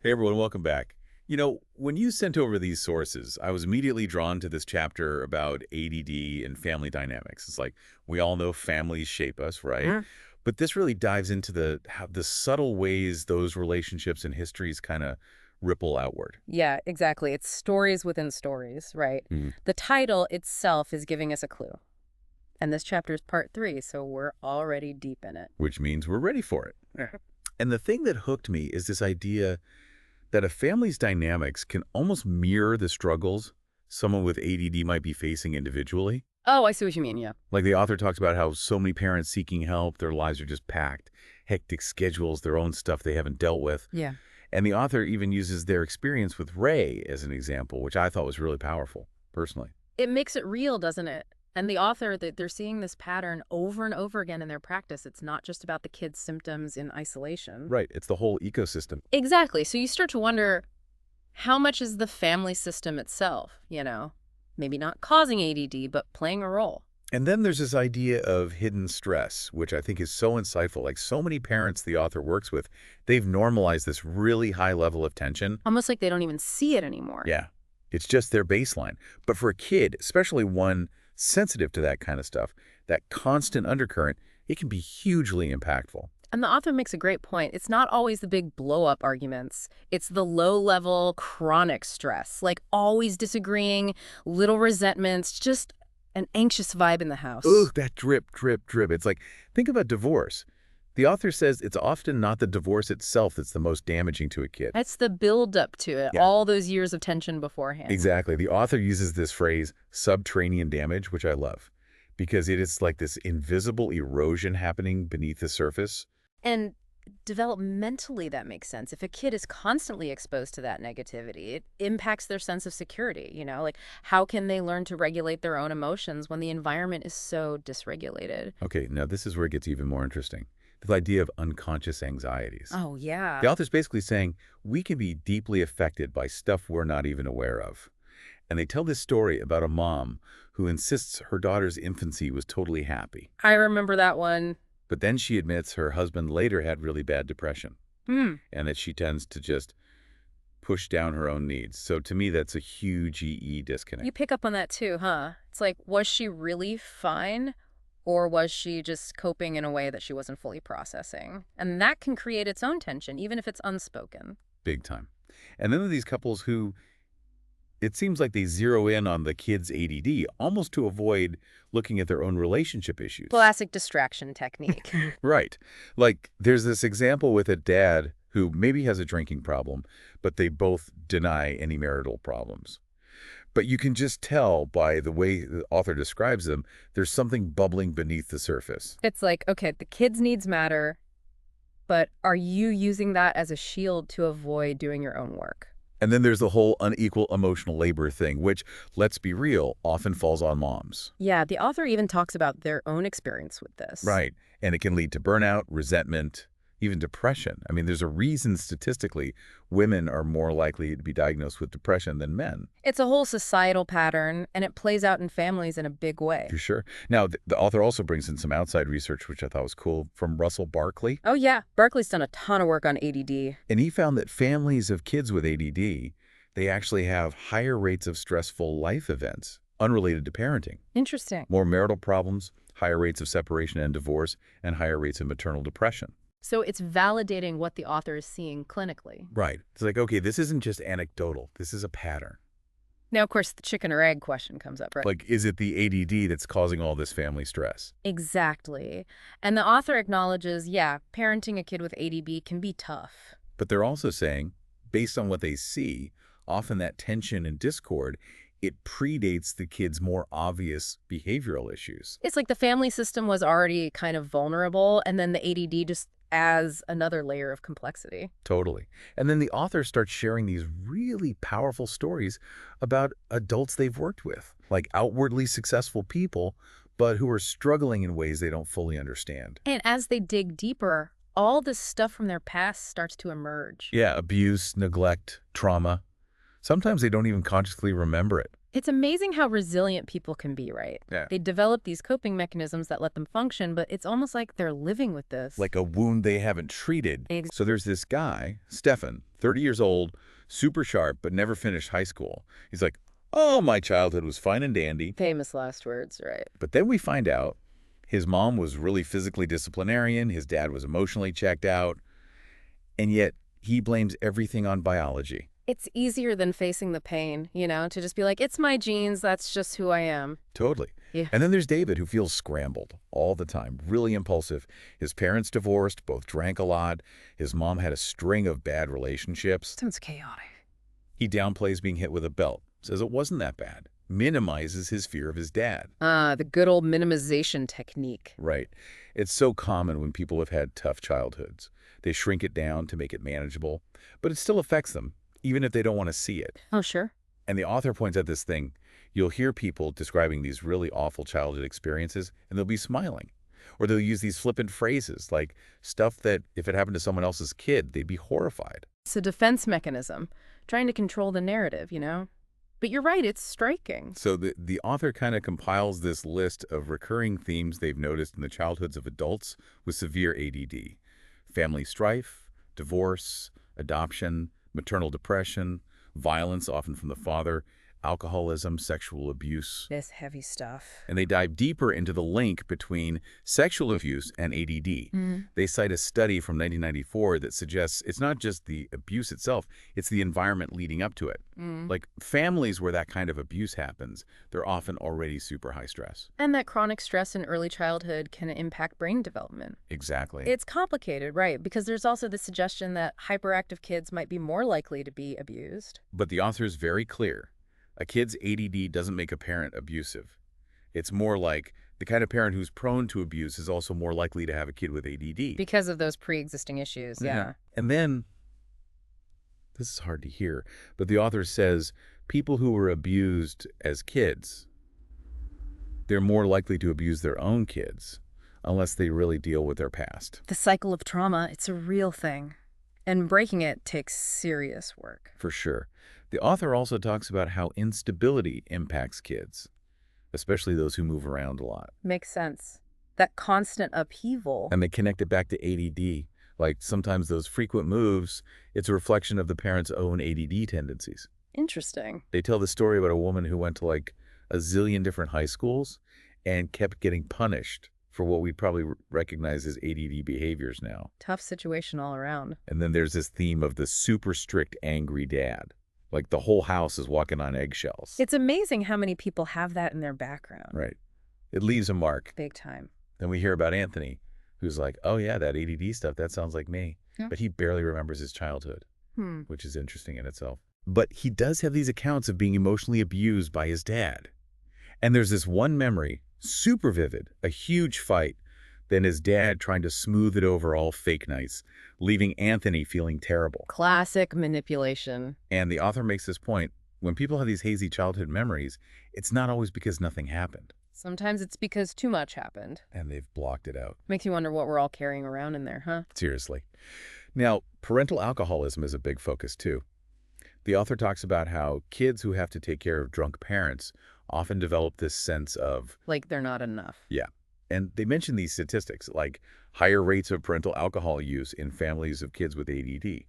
Hey everyone, welcome back. When you sent over these sources, I was immediately drawn to this chapter about ADD and family dynamics. It's like we all know families shape us, right? Mhm. But this really dives into the subtle ways those relationships and histories kind of ripple outward. Yeah, exactly. It's stories within stories, right? Mm. The title itself is giving us a clue. And this chapter is part 3, so we're already deep in it. Which means we're ready for it. Yeah. And the thing that hooked me is this idea that a family's dynamics can almost mirror the struggles someone with ADD might be facing individually. Oh, I see what you mean, yeah. Like the author talks about how so many parents seeking help, their lives are just packed, hectic schedules, their own stuff they haven't dealt with. Yeah. And the author even uses their experience with Ray as an example, which I thought was really powerful, personally. It makes it real, doesn't it? And the author, that they're seeing this pattern over and over again in their practice. It's not just about the kid's symptoms in isolation. Right. It's the whole ecosystem. Exactly. So you start to wonder, how much is the family system itself, maybe not causing ADD, but playing a role? And then there's this idea of hidden stress, which I think is so insightful. Like so many parents the author works with, they've normalized this really high level of tension. Almost like they don't even see it anymore. Yeah. It's just their baseline. But for a kid, especially one sensitive to that kind of stuff, that constant undercurrent, it can be hugely impactful. And the author makes a great point. It's not always the big blow-up arguments. It's the low-level chronic stress, like always disagreeing, little resentments, just an anxious vibe in the house. Ugh, that drip, drip, drip. It's like, think about divorce. The author says it's often not the divorce itself that's the most damaging to a kid. That's the build-up to it, Yeah, all those years of tension beforehand. exactly. The author uses this phrase, subterranean damage, which I love, because it is like this invisible erosion happening beneath the surface. And developmentally, that makes sense. If a kid is constantly exposed to that negativity, it impacts their sense of security, Like, how can they learn to regulate their own emotions when the environment is so dysregulated? Okay, now this is where it gets even more interesting. The idea of unconscious anxieties. Oh, The yeah. author's basically saying we can be deeply affected by stuff we're not even aware of. And they tell this story about a mom who insists her daughter's infancy was totally happy. I remember that one. But then she admits her husband later had really bad depression Hmm. and that she tends to just push down her own needs. So to me, that's a huge EE You disconnect. pick up on that too, huh? It's like, was she really fine? Or was she just coping in a way that she wasn't fully processing? And that can create its own tension, even if it's unspoken. Big time. And then there are these couples who it seems like they zero in on the kid's ADD almost to avoid looking at their own relationship issues. Classic distraction technique. Right. Like there's this example with a dad who maybe has a drinking problem, but they both deny any marital problems. But you can just tell by the way the author describes them, there's something bubbling beneath the surface. It's like, okay, the kid's needs matter, but are you using that as a shield to avoid doing your own work? And then there's the whole unequal emotional labor thing, which, let's be real, often falls on moms. Yeah, the author even talks about their own experience with this. Right. And it can lead to burnout, resentment, even depression. I mean, there's a reason statistically women are more likely to be diagnosed with depression than men. It's a whole societal pattern, and it plays out in families in a big way. For sure. Now, the author also brings in some outside research, which I thought was cool, from Russell Barkley. Oh, yeah. Barkley's done a ton of work on ADD. And he found that families of kids with ADD, they actually have higher rates of stressful life events unrelated to parenting. Interesting. More marital problems, higher rates of separation and divorce, and higher rates of maternal depression. So it's validating what the author is seeing clinically. Right. It's like, okay, this isn't just anecdotal. This is a pattern. Now, of course, the chicken or egg question comes up, right? Like, is it the ADD that's causing all this family stress? Exactly. And the author acknowledges, yeah, parenting a kid with ADD can be tough. But they're also saying, based on what they see, often that tension and discord, it predates the kid's more obvious behavioral issues. It's like the family system was already kind of vulnerable, and then the ADD just adds another layer of complexity. Totally. And then the author starts sharing these really powerful stories about adults they've worked with, like outwardly successful people, but who are struggling in ways they don't fully understand. And as they dig deeper, all this stuff from their past starts to emerge. Yeah, abuse, neglect, trauma. Sometimes they don't even consciously remember it. It's amazing how resilient people can be, right? Yeah. They develop these coping mechanisms that let them function, but it's almost like they're living with this. Like a wound they haven't treated. Ex- So there's this guy, Stefan, 30 years old, super sharp, but never finished high school. He's like, oh, my childhood was fine and dandy. Famous last words, right? But then we find out his mom was really physically disciplinarian, his dad was emotionally checked out, and yet he blames everything on biology. It's easier than facing the pain, to just be like, it's my genes, that's just who I am. Totally. Yeah. And then there's David, who feels scrambled all the time, really impulsive. His parents divorced, both drank a lot. His mom had a string of bad relationships. Sounds chaotic. He downplays being hit with a belt, says it wasn't that bad, minimizes his fear of his dad. The good old minimization technique. Right. It's so common when people have had tough childhoods. They shrink it down to make it manageable, but it still affects them, even if they don't want to see it. Oh, sure. And the author points out this thing. You'll hear people describing these really awful childhood experiences, and they'll be smiling. Or they'll use these flippant phrases, like stuff that, if it happened to someone else's kid, they'd be horrified. It's a defense mechanism, trying to control the narrative, But you're right, it's striking. So the author kind of compiles this list of recurring themes they've noticed in the childhoods of adults with severe ADD. Family strife, divorce, adoption, maternal depression, violence, often from the father, alcoholism, sexual abuse. This heavy stuff. And they dive deeper into the link between sexual abuse and ADD. They cite a study from 1994 that suggests it's not just the abuse itself, it's the environment leading up to it. Like families where that kind of abuse happens, they're often already super high stress. And that chronic stress in early childhood can impact brain development. Exactly. It's complicated, right? Because there's also the suggestion that hyperactive kids might be more likely to be abused. But the author is very clear. A kid's ADD doesn't make a parent abusive. It's more like the kind of parent who's prone to abuse is also more likely to have a kid with ADD. Because of those pre-existing issues, yeah. And then, this is hard to hear, but the author says people who were abused as kids, they're more likely to abuse their own kids unless they really deal with their past. The cycle of trauma, it's a real thing. And breaking it takes serious work. For sure. The author also talks about how instability impacts kids, especially those who move around a lot. Makes sense. That constant upheaval. And they connect it back to ADD. Like sometimes those frequent moves, it's a reflection of the parent's own ADD tendencies. Interesting. They tell the story about a woman who went to like a zillion different high schools and kept getting punished for what we'd probably recognize as ADD behaviors now. Tough situation all around. And then there's this theme of the super strict, angry dad. Like the whole house is walking on eggshells. It's amazing how many people have that in their background. Right. It leaves a mark. Big time. Then we hear about Anthony, who's like, oh yeah, that ADD stuff, that sounds like me. Yeah. But he barely remembers his childhood, which is interesting in itself. But he does have these accounts of being emotionally abused by his dad. And there's this one memory, super vivid, a huge fight, then his dad trying to smooth it over all fake nights, leaving Anthony feeling terrible. Classic manipulation. And the author makes this point, when people have these hazy childhood memories, it's not always because nothing happened. Sometimes it's because too much happened. And they've blocked it out. Makes you wonder what we're all carrying around in there, huh? Seriously. Now, parental alcoholism is a big focus too. The author talks about how kids who have to take care of drunk parents often develop this sense of, like they're not enough. Yeah. And they mention these statistics, like higher rates of parental alcohol use in families of kids with ADD.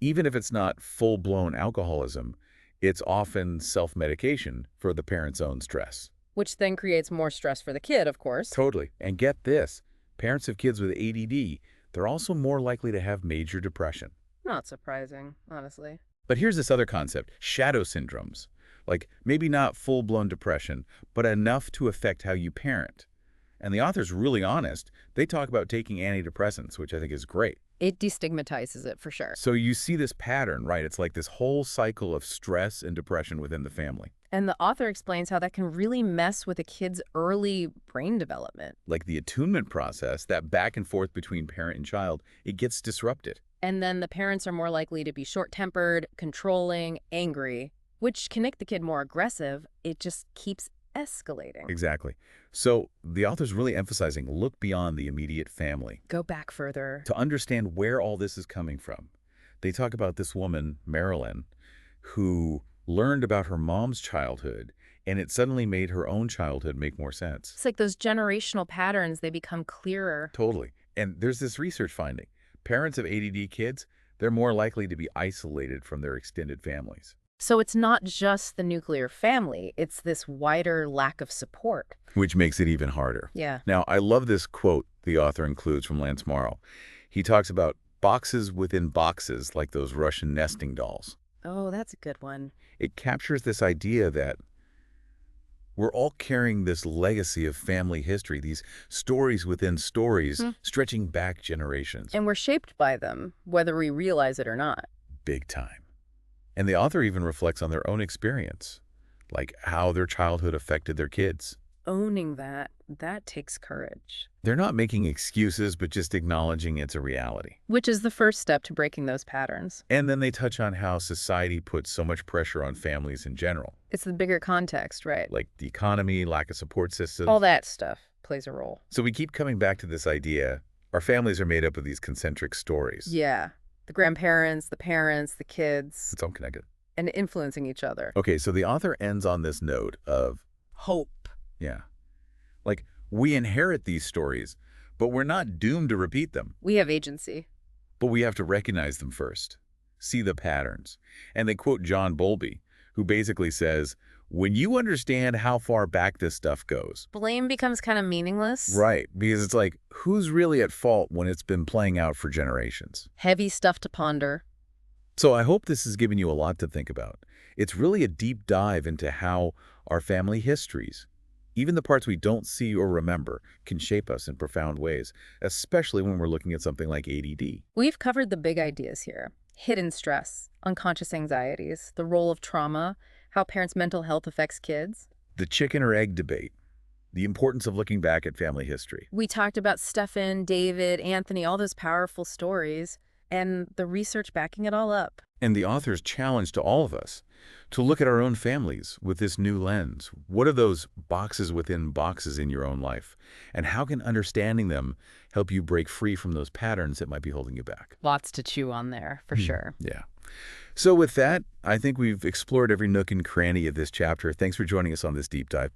Even if it's not full-blown alcoholism, it's often self-medication for the parent's own stress. Which then creates more stress for the kid, of course. Totally. And get this, parents of kids with ADD, they're also more likely to have major depression. Not surprising, honestly. But here's this other concept, shadow syndromes. Like maybe not full-blown depression, but enough to affect how you parent. And the author's really honest. They talk about taking antidepressants, which I think is great. It destigmatizes it for sure. So you see this pattern, right? It's like this whole cycle of stress and depression within the family. And the author explains how that can really mess with a kid's early brain development. Like the attunement process, that back and forth between parent and child, it gets disrupted. And then the parents are more likely to be short-tempered, controlling, angry, which can make the kid more aggressive. It just keeps escalating. Exactly. So the author's really emphasizing look beyond the immediate family. Go back further. To understand where all this is coming from. They talk about this woman, Marilyn, who learned about her mom's childhood and it suddenly made her own childhood make more sense. It's like those generational patterns, they become clearer. Totally. And there's this research finding. Parents of ADD kids, they're more likely to be isolated from their extended families. So it's not just the nuclear family, it's this wider lack of support. Which makes it even harder. Yeah. Now, I love this quote the author includes from Lance Morrow. He talks about boxes within boxes like those Russian nesting dolls. Oh, that's a good one. It captures this idea that we're all carrying this legacy of family history, these stories within stories stretching back generations. And we're shaped by them, whether we realize it or not. Big time. And the author even reflects on their own experience, like how their childhood affected their kids. Owning that takes courage. They're not making excuses, but just acknowledging it's a reality. Which is the first step to breaking those patterns. And then they touch on how society puts so much pressure on families in general, It's the bigger context, right? like the economy, lack of support systems. All that stuff plays a role. So we keep coming back to this idea, our families are made up of these concentric stories. Yeah. The grandparents, the parents, the kids, It's all connected. and influencing each other. Okay, so the author ends on this note of, Hope. yeah, like we inherit these stories, but we're not doomed to repeat them. We have agency. But we have to recognize them first, see the patterns. And they quote John Bowlby, who basically says, when you understand how far back this stuff goes. Blame becomes kind of meaningless. Right, because it's like, who's really at fault when it's been playing out for generations? Heavy stuff to ponder. So I hope this has given you a lot to think about. It's really a deep dive into how our family histories, even the parts we don't see or remember, can shape us in profound ways, especially when we're looking at something like ADD. We've covered the big ideas here. Hidden stress, unconscious anxieties, the role of trauma, how parents' mental health affects kids. The chicken or egg debate, the importance of looking back at family history. We talked about Stefan, David, Anthony, all those powerful stories, and the research backing it all up. And the author's challenge to all of us to look at our own families with this new lens. What are those boxes within boxes in your own life? And how can understanding them help you break free from those patterns that might be holding you back? Lots to chew on there, for sure. Yeah. So with that, I think we've explored every nook and cranny of this chapter. Thanks for joining us on this deep dive.